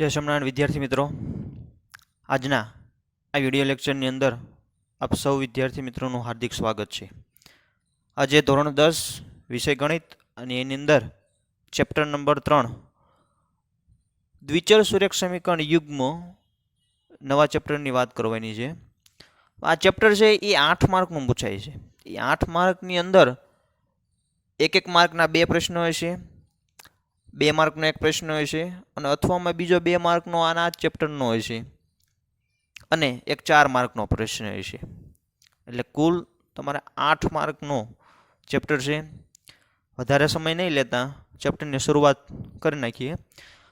જય સ્વામિનારાયણ વિદ્યાર્થી મિત્રો, આજના આ વિડીયો લેક્ચરની અંદર આપ સૌ વિદ્યાર્થી મિત્રોનું હાર્દિક સ્વાગત છે. આજે ધોરણ 10 વિષય ગણિત અને એની અંદર ચેપ્ટર નંબર 3 દ્વિચલ સુરેખ સમીકરણ યુગ્મ નવા ચેપ્ટરની વાત કરવાની છે. આ ચેપ્ટર છે એ 8 માર્કનું પૂછાય છે. એ 8 માર્કની અંદર એક માર્કના 2 પ્રશ્નો હશે, 2 માર્કનો એક પ્રશ્ન હશે અને અથવામાં બીજો 2 માર્કનો આના ચેપ્ટરનો હશે અને એક 4 માર્કનો પ્રશ્ન હશે. એટલે કુલ તમારે 8 માર્કનો ચેપ્ટર છે. વધારે સમય નહીં લેતા ચેપ્ટરની શરૂઆત કરી નાખીએ.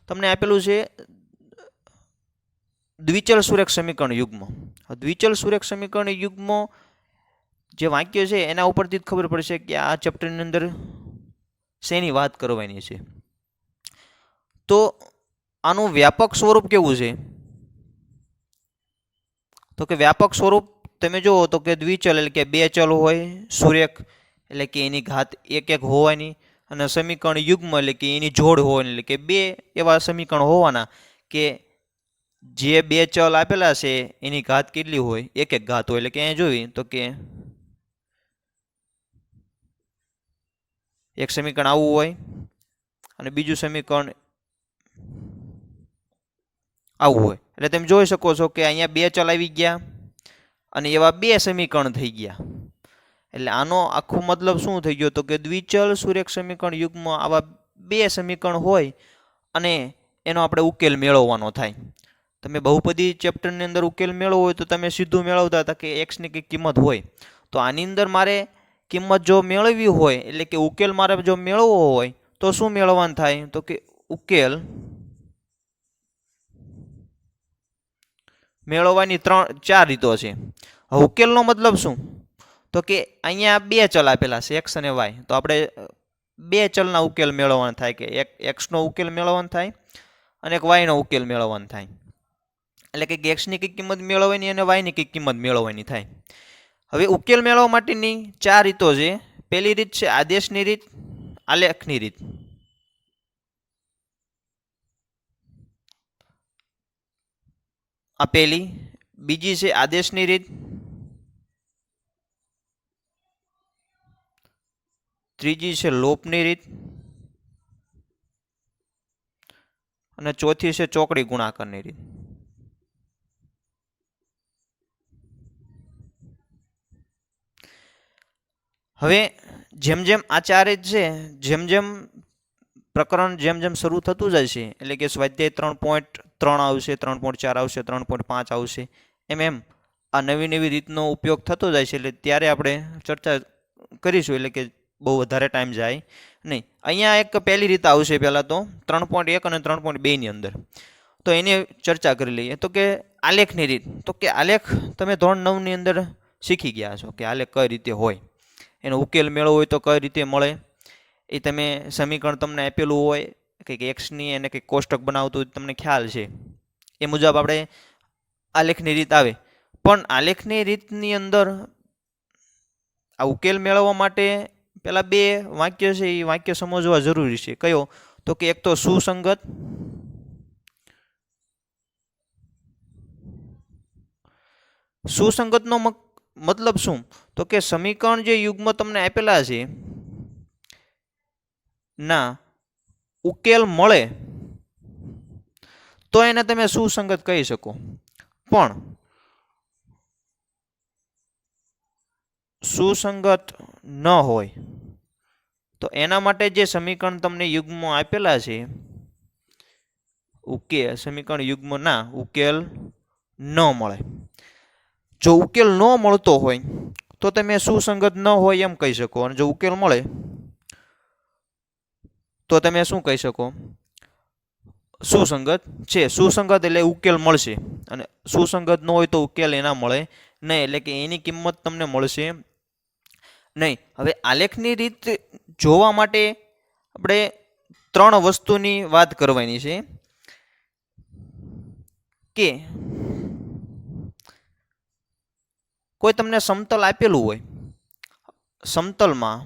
તમને આપેલું છે દ્વિચલ સુરેખ સમીકરણ યુગ્મ. દ્વિચલ સુરેખ સમીકરણ યુગ્મ જે વાક્ય છે એના ઉપરથી જ ખબર પડશે કે આ ચેપ્ટરની અંદર શેની વાત કરવાની છે. તો આનું વ્યાપક સ્વરૂપ કેવું છે? તો કે વ્યાપક સ્વરૂપ તમે જુઓ તો કે દ્વિચલ એટલે કે 2 ચલ હોય, સુરેખ એટલે કે એની ઘાત 1 હોવાની અને સમીકરણ યુગ્મ એટલે કે એની જોડ હોવાની. એટલે કે 2 એવા સમીકરણ હોવાના કે જે 2 ચલ આપેલા છે એની ઘાત કેટલી હોય? 1 ઘાત હોય. એટલે કે અહીંયા જોઈ તો કે એક સમીકરણ આવું હોય અને બીજું સમીકરણ આવું હોય. એટલે તમે જોઈ શકો છો કે અહીંયા 2 ચલ આવી ગયા અને એવા 2 સમીકરણ થઈ ગયા. એટલે આનો આખો મતલબ શું થઈ ગયો? તો કે દ્વિચલ સુરેખ સમીકરણ યુગ્મ આવા 2 સમીકરણ હોય અને એનો આપણે ઉકેલ મેળવવાનો થાય. તમે બહુપદી ચેપ્ટરની અંદર ઉકેલ મેળવવો હોય તો તમે સીધું મેળવતા હતા કે x ની કઈ કિંમત હોય. તો આની અંદર મારે કિંમત જો મેળવવી હોય એટલે કે ઉકેલ મારે જો મેળવવો હોય તો શું મેળવવાનું થાય? તો કે ઉકેલ મેળવવાની 4 રીતો છે. હવે ઉકેલનો મતલબ શું? તો કે અહીંયા 2 ચલ આપેલા છે x અને y. તો આપણે 2 ચલના ઉકેલ મેળવવાના થાય કે એક x નો ઉકેલ મેળવવાનો થાય અને એક y નો ઉકેલ મેળવવાનો થાય. એટલે કે x ની કઈ કિંમત મેળવવાની અને y ની કઈ કિંમત મેળવવાની થાય. હવે ઉકેલ મેળવવા માટેની 4 રીતો છે. પહેલી રીત છે આદેશની રીત, આલેખની રીત. આ પહેલી. બીજી છે આદેશની રીત, ત્રીજી છે લોપની રીત અને ચોથી છે ચોકડી ગુણાકારની રીત. હવે જેમ જેમ આ 4 રીત છે, જેમ જેમ પ્રકરણ જેમ શરૂ થતું જાય છે એટલે કે સ્વાધ્યાય 3.3 આવશે, 3.4 આવશે, 3.5 આવશે, એમ આ નવી રીતનો ઉપયોગ થતો જાય છે. એટલે ત્યારે આપણે ચર્ચા કરીશું. એટલે કે બહુ વધારે ટાઈમ જાય નહીં. અહીંયા એક પહેલી રીત આવશે પહેલાં તો 3.1 અને 3.2 ની અંદર. તો એની ચર્ચા કરી લઈએ. તો કે આલેખની રીત. તો કે આલેખ તમે ધોરણ 9 ની અંદર શીખી ગયા છો કે આલેખ કઈ રીતે હોય, એનો ઉકેલ મેળવવો હોય તો કઈ રીતે મળે. એ તમે સમીકરણ તમને આપેલું હોય કંઈક એક્સની અને કંઈક કોષ્ટક બનાવતું હોય તમને ખ્યાલ છે. એ મુજબ આપણે આલેખની રીત આવે. પણ આલેખની રીતની અંદર આ ઉકેલ મેળવવા માટે પેલા 2 વાક્ય છે એ વાક્ય સમજવા જરૂરી છે. કયો? તો કે એક તો સુસંગત, સુસંગતનો મતલબ શું? તો કે સમીકરણ જે યુગ્મ તમને આપેલા છે ના ઉકેલ મળે તો એને તમે સુસંગત કહી શકો. પણ સુસંગત ન હોય તો એના માટે જે સમીકરણ તમને યુગ્મ આપેલા છે સમીકરણ યુગ્મ ના ઉકેલ ન મળે. જો ઉકેલ ન મળતો હોય તો તમે સુસંગત ન હોય એમ કહી શકો. અને જો ઉકેલ મળે તો તમે શું કહી શકો? સુસંગત છે. સુસંગત એટલે ઉકેલ મળશે અને સુસંગત ન હોય તો ઉકેલ એના મળે નહીં. એટલે કે એની કિંમત તમને મળશે નહીં. હવે આલેખની રીત જોવા માટે આપણે 3 વસ્તુની વાત કરવાની છે કે કોઈ તમને સમતલ આપેલું હોય, સમતલમાં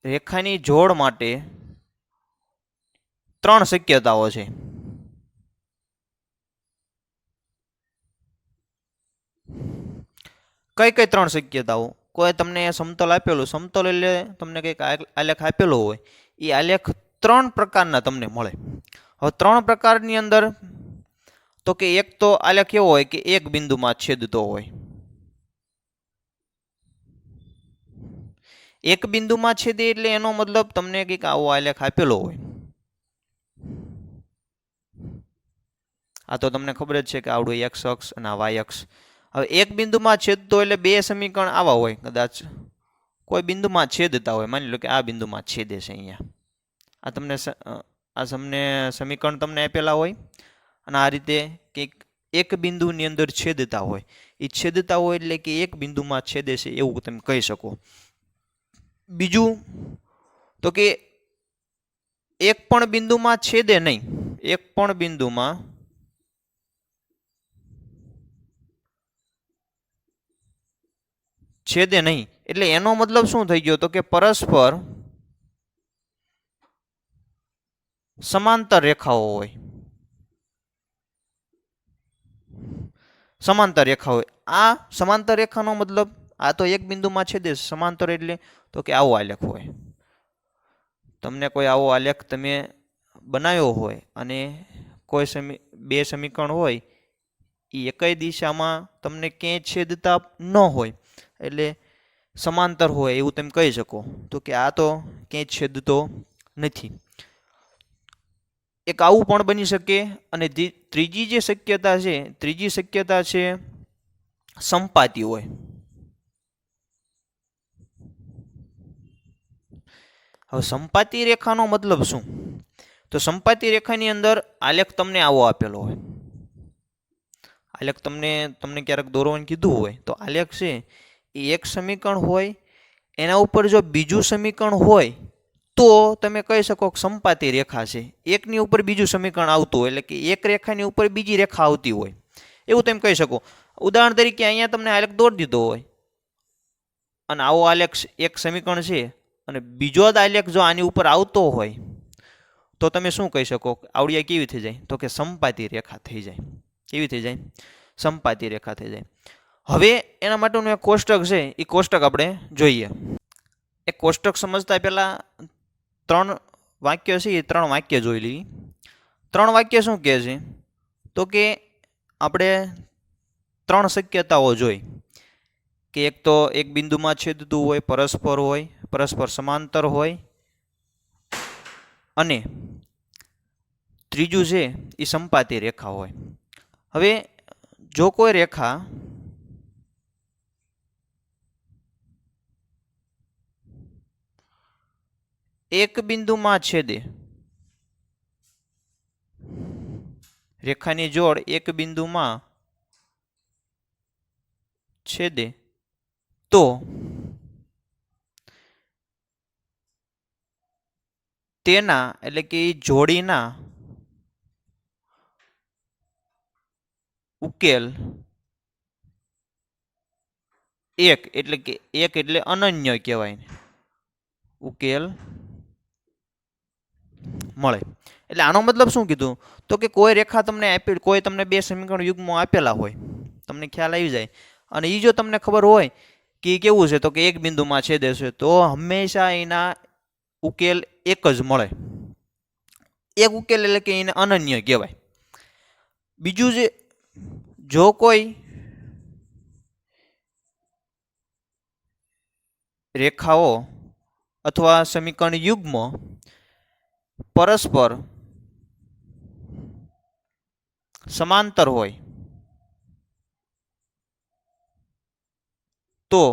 રેખાની જોડ માટે 3 શક્યતાઓ છે. કઈ કઈ 3 શક્યતાઓ? કોઈ તમને સમતલ આપેલું, સમતલ એટલે તમને કંઈક આલેખ આપેલો હોય, એ આલેખ 3 પ્રકારના તમને મળે. હવે 3 પ્રકારની અંદર તો કે એક તો આલેખ એવો હોય કે એક બિંદુમાં છેદતો હોય. એક બિંદુમાં છેદે એટલે એનો મતલબ તમને કંઈક આવો આલેખ આપેલો હોય. આ તો તમને ખબર જ છે કે આવડું એક્સ અક્ષ અને આ વાય અક્ષ. હવે એક બિંદુમાં છેદતો એટલે 2 સમીકરણ આવા હોય. કદાચ કોઈ બિંદુમાં છેદતા હોય, માની લો કે આ બિંદુમાં છેદે છે અહીંયા. આ તમને સમીકરણ તમને આપેલા હોય અને આ રીતે કંઈક એક બિંદુની અંદર છેદતા હોય. એ છેદતા હોય એટલે કે એક બિંદુમાં છેદે છે એવું તમે કહી શકો. બીજું તો કે એક પણ બિંદુમાં છેદે નહીં, એક પણ બિંદુમાં છેદે નહીં એટલે એનો મતલબ શું થઈ ગયો? તો કે પરસ્પર સમાંતર રેખાઓ હોય. સમાંતર રેખા હોય. આ સમાંતર રેખાનો મતલબ આ તો એક બિંદુમાં છેદે, સમાંતર એટલે તો કે આવો આલેખ હોય. તમને કોઈ આવો આલેખ તમે બનાવ્યો હોય અને કોઈ 2 સમીકરણ હોય, એ એકય દિશામાં તમને ક્યાંય છેદતા ન હોય એટલે સમાંતર હોય એવું તમે કહી શકો. તો કે આ તો ક્યાંય છેદતો નથી. એક આવું પણ બની શકે. અને ત્રીજી જે શક્યતા છે, ત્રીજી શક્યતા છે સંપાતી હોય. હવે સંપાતી રેખાનો મતલબ શું? તો સંપાતી રેખાની અંદર આલેખ તમને આવો આપેલો હોય. આલેખ તમને ક્યારેક દોરવાનું કીધું હોય તો આલેખ છે એ એક સમીકરણ હોય, એના ઉપર જો બીજું સમીકરણ હોય તો તમે કહી શકો કે સંપાતી રેખા છે. એકની ઉપર બીજું સમીકરણ આવતું હોય એટલે કે એક રેખાની ઉપર બીજી રેખા આવતી હોય એવું તમે કહી શકો. ઉદાહરણ તરીકે અહીંયા તમને આલેખ દોરી દીધો હોય અને આવો આલેખ એક સમીકરણ છે અને બીજો જ આલેખ જો આની ઉપર આવતો હોય તો તમે શું કહી શકો? આવડિયા કેવી થઈ જાય? તો કે સંપાતી રેખા થઈ જાય. કેવી થઈ જાય? સંપાતી રેખા થઈ જાય. હવે એના માટેનું એક કોષ્ટક છે, એ કોષ્ટક આપણે જોઈએ. એક કોષ્ટક સમજતા પહેલા 3 વાક્ય છે, એ 3 વાક્ય જોઈ લઈએ. 3 વાક્ય શું કહે છે? તો કે આપણે 3 શક્યતાઓ જોઈ કે એક તો એક બિંદુમાં છેદતું હોય, પરસ્પર હોય, પરસ્પર સમાંતર હોય, અને ત્રીજું છે એ સંપાતી રેખા હોય. હવે જો કોઈ રેખા એક બિંદુમાં છેદે, રેખાની જોડ એક બિંદુમાં છેદે તો તેના એટલે કે જોડીના ઉકેલ એક એટલે અનન્ય કહેવાય. ઉકેલ મળે. એટલે આનો મતલબ શું કીધું? તો કે કોઈ રેખા તમને આપેલ, કોઈ તમને 2 સમીકરણ યુગ્મો આપેલા હોય, તમને ખ્યાલ આવી જાય અને એ જો તમને ખબર હોય કે કેવું છે તો કે એક બિંદુમાં છેદે છે, તો હંમેશા એના ઉકેલ એક જ મળે. એક ઉકેલ એટલે કે એને અનન્ય કહેવાય. બીજું છે જો કોઈ રેખાઓ અથવા સમીકરણ યુગ્મ પરસ્પર સમાંતર હોય તો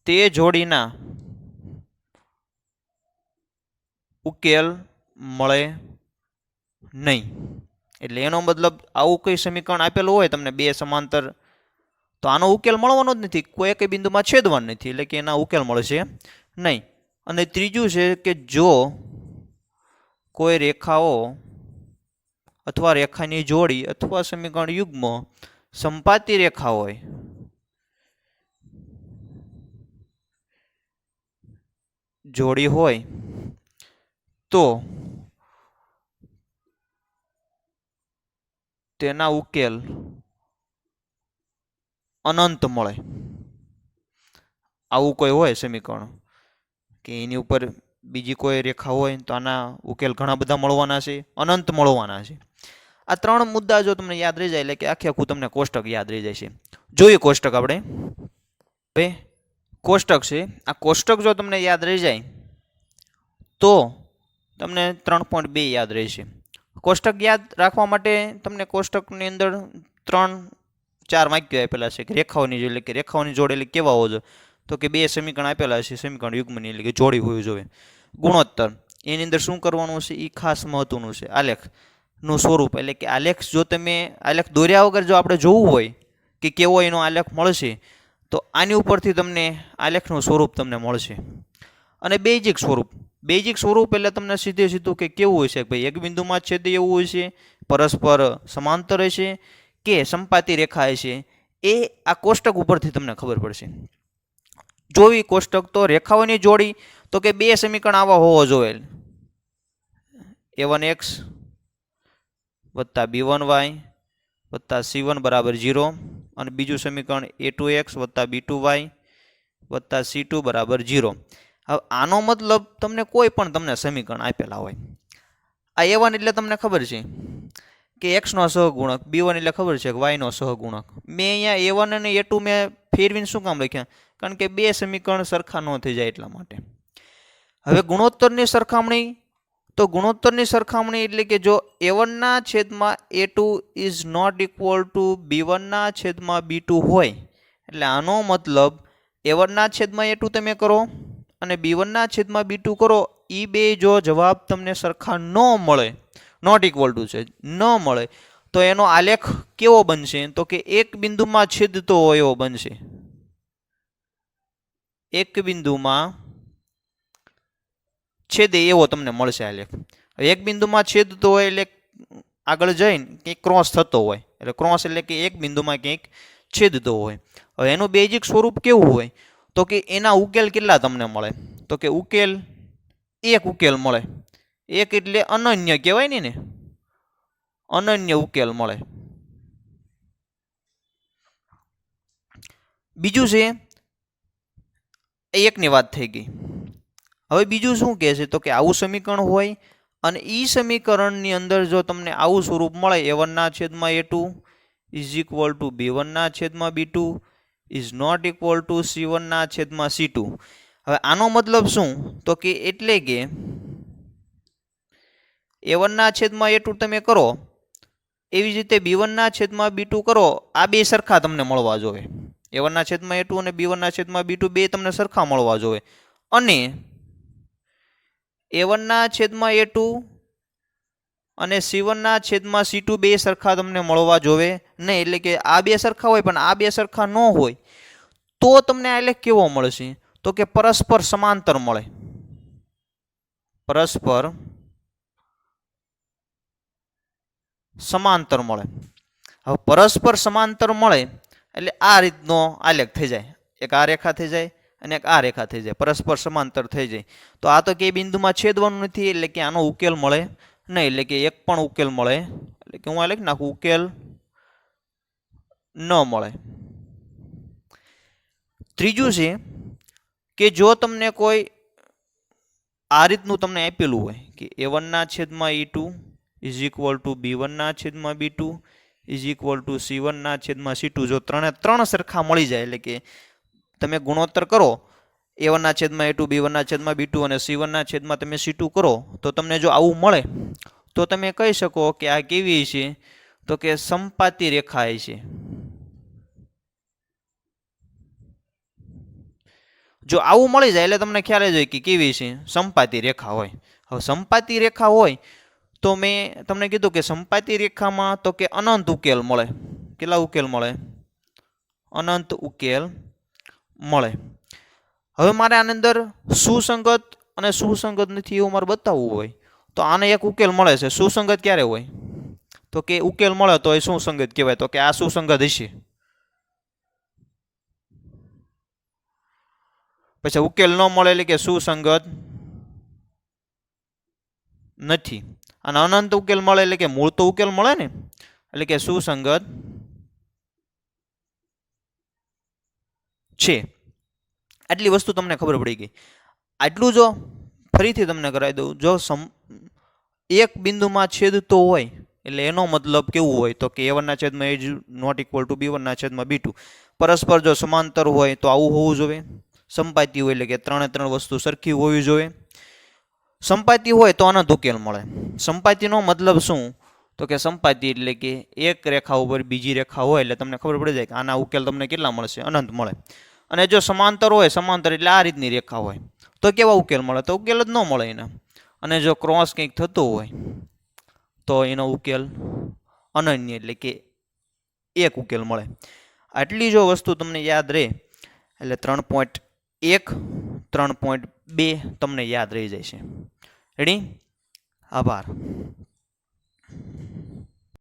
તે જોડીના ઉકેલ મળે નહીં. એટલે એનો મતલબ આવું કઈ સમીકરણ આપેલું હોય તમને 2 સમાંતર, તો આનો ઉકેલ મળવાનો જ નથી, કોઈ એક બિંદુમાં છેદવાનું નથી, એટલે કે એના ઉકેલ મળશે નહીં. અને ત્રીજું છે કે જો કોઈ રેખાઓ અથવા રેખાની જોડી અથવા સમીકરણ યુગ્મ સંપાતી રેખા હોય જોડી હોય તો તેના ઉકેલ અનંત મળે. આવું કોઈ હોય સમીકરણ કે એની ઉપર બીજી કોઈ રેખા હોય તો આના ઉકેલ ઘણા બધા મળવાના છે, અનંત મળવાના છે. આ ત્રણ મુદ્દા જો તમને યાદ રહી જાય એટલે કે આખે આખું તમને કોષ્ટક યાદ રહી જાય છે. જોઈએ કોષ્ટક આપણે. હવે કોષ્ટક છે, આ કોષ્ટક જો તમને યાદ રહી જાય તો તમને 3.2 યાદ રહેશે. કોષ્ટક યાદ રાખવા માટે તમને કોષ્ટકની અંદર 3-4 વાક્યો આપેલા છે કે રેખાઓની એટલે કે રેખાઓની જોડ એટલે કેવા હોવો જોઈએ, તો કે બે સમીકરણ આપેલા છે, સમીકરણ યુગ્મની એટલે કે જોડી હોવી જોઈએ. ગુણોત્તર એની અંદર શું કરવાનું છે એ ખાસ મહત્વનું છે. આલેખનું સ્વરૂપ એટલે કે આલેખ જો તમે આલેખ દોર્યા વગર જો આપણે જોવું હોય કે કેવો એનો આલેખ મળશે તો આની ઉપરથી તમને આલેખનું સ્વરૂપ તમને મળશે. અને બેઝિક સ્વરૂપ, બેઝિક સ્વરૂપ એટલે તમને સીધે સીધું કે કેવું હોય છે કે ભાઈ એક બિંદુમાં છેદે એવું હોય છે, પરસ્પર સમાંતર હશે કે સંપાતી રેખા હશે, એ આ કોષ્ટક ઉપરથી તમને ખબર પડશે. જોવી કોષ્ટક તો રેખાઓની જોડી તો કે બે સમીકરણ આવા હોવા જોઈએ, a1x વત્તા b1y વત્તા c1 બરાબર 0 અને બીજું સમીકરણ a2x વત્તા b2y વત્તા c2 બરાબર 0. હવે આનો મતલબ તમને કોઈ પણ તમને સમીકરણ આપેલા હોય, આ a1 એટલે તમને ખબર છે કે x નો સહગુણક, b1 એટલે ખબર છે કે y નો સહગુણક. મેં અહીંયા a1 અને a2 મેં ફેરવીને શું કામ લખ્યા, કારણ કે બે સમીકરણ સરખા ન થઈ જાય એટલા માટે. હવે ગુણોત્તરની સરખામણી, તો ગુણોત્તરની સરખામણી એટલે કે જો a1 ના છેદમાં a2 is not equal to b1 ના છેદમાં b2 હોય એટલે આનો મતલબ a1 ના છેદમાં a2 તમે કરો અને b1 ના છેદમાં b2 કરો, એ બે જો જવાબ તમને સરખા ન મળે, નોટ ઇક્વલ ટુ છે, ન મળે તો એનો આલેખ કેવો બનશે, તો કે એક બિંદુમાં છેદતો હોય એવો બનશે. એક બિંદુમાં છેદે એવો તમને મળશે આલેખ. એક બિંદુમાં છેદતો હોય એટલે આગળ જઈને કંઈક ક્રોસ થતો હોય, એટલે ક્રોસ એટલે કે એક બિંદુમાં કંઈક છેદતો હોય. હવે એનું બેઝિક સ્વરૂપ કેવું હોય, તો કે એના ઉકેલ કેટલા તમને મળે, તો કે ઉકેલ એક ઉકેલ મળે. એક એટલે અનન્ય કહેવાય ને, અનન્ય ઉકેલ મળે. બીજું છે એકની વાત થઈ ગઈ. હવે બીજું શું કહે છે, તો કે આવું સમીકરણ હોય અને એ સમીકરણની અંદર જો તમને આવું સ્વરૂપ મળે a1 ના છેદમાં a2 is equal to b1 ના છેદમાં b2 is not equal to c1 ના છેદમાં c2. હવે આનો મતલબ શું, તો કે એટલે કે a1 ના છેદમાં a2 તમે કરો એવી જ રીતે b1 ના છેદમાં b2 કરો, આ બે સરખા તમને મળવા જોઈએ. a1 ના છેદમાં a2 અને b1 ના છેદમાં b2 બે તમને સરખા મળવા જોઈએ. અને a1 ના છેદમાં a2 અને c1 ના છેદમાં c2 બે સરખા તમને મળવા જોઈએ નહીં. એટલે કે આ બે સરખા હોય પણ આ બે સરખા ન હોય તો તમને આલેખ કેવો મળશે, તો કે પરસ્પર સમાંતર મળે. પરસ્પર સમાંતર મળે. હવે પરસ્પર સમાંતર મળે એટલે આ રીતનો આલેખ થઈ જાય, એક આ રેખા થઈ જાય અને એક આ રેખા થઈ જાય, પરસ્પર સમાંતર થઈ જાય. તો આ તો કે બિંદુમાં છેદવાનું નથી એટલે કે આનો ઉકેલ મળે નહીં, એટલે કે એક પણ ઉકેલ મળે, એટલે કે હું આ લખી નાખું ઉકેલ ન મળે. ત્રીજું છે કે જો તમને કોઈ આ રીતનું તમને આપેલું હોય કે a1 ના છેદમાં e2 is equal to b1 ના છેદમાં b2 is equal to c1 ના છેદમાં c2, જો ત્રણ સરખા મળી જાય એટલે કે તમે ગુણોત્તર કરો a1 ના છેદમાં a2, b1 ના છેદમાં b2 અને c1 ના છેદમાં તમે c2 કરો, તો તમને જો આવું મળે તો તમે કહી શકો કે આ કેવી છે, તો કે સંપાતી રેખા છે. જો આવું મળી જાય એટલે તમને ખ્યાલ જ હોય કે કેવી છે, સંપાતી રેખા હોય. હવે સંપાતી રેખા હોય તો મેં તમને કીધું કે સંપાતી રેખામાં તો કે અનંત ઉકેલ મળે. કેટલા ઉકેલ મળે, અનંત ઉકેલ મળે. હવે મારે આની અંદર સુસંગત અને સુસંગત નથી એવું મારે બતાવવું હોય તો આને એક ઉકેલ મળે છે. સુસંગત ક્યારે હોય, તો કે ઉકેલ મળે તો એ સુસંગત કહેવાય, તો કે આ સુસંગત હશે. પછી ઉકેલ ન મળે એટલે કે સુસંગત નથી. અને અનંત ઉકેલ મળે એટલે કે મૂળ તો ઉકેલ મળે ને, એટલે કે સુસંગત છે. આટલી વસ્તુ તમને ખબર પડી ગઈ. આટલું જો ફરીથી તમને કરાવી દઉં, જો એક બિંદુમાં છેદતો હોય એટલે એનો મતલબ કેવું હોય તો કે a1 ના છેદમાં a not equal to b1 ના છેદમાં b2. પરસ્પર જો સમાંતર હોય તો આવું હોવું જોઈએ. સંપાતી હોય એટલે કે ત્રણે ત્રણ વસ્તુ સરખી હોવી જોઈએ. સંપાતી હોય તો અનંત ઉકેલ મળે. સંપાતીનો મતલબ શું તો કે સંપાતી એટલે કે એક રેખા ઉપર બીજી રેખા હોય એટલે તમને ખબર પડી જાય કે આના ઉકેલ તમને કેટલા મળશે, અનંત મળે. અને જો સમાંતર હોય, સમાંતર એટલે આ રીતની રેખા હોય તો કેવા ઉકેલ મળે, તો ઉકેલ જ ન મળે એના. અને જો ક્રોસ કંઈક થતો હોય તો એનો ઉકેલ અનન્ય એટલે કે એક ઉકેલ મળે. આટલી જો વસ્તુ તમને યાદ રહે એટલે 3.1 3.2 તમને યાદ રહી જાય છે. રેડી? આભાર.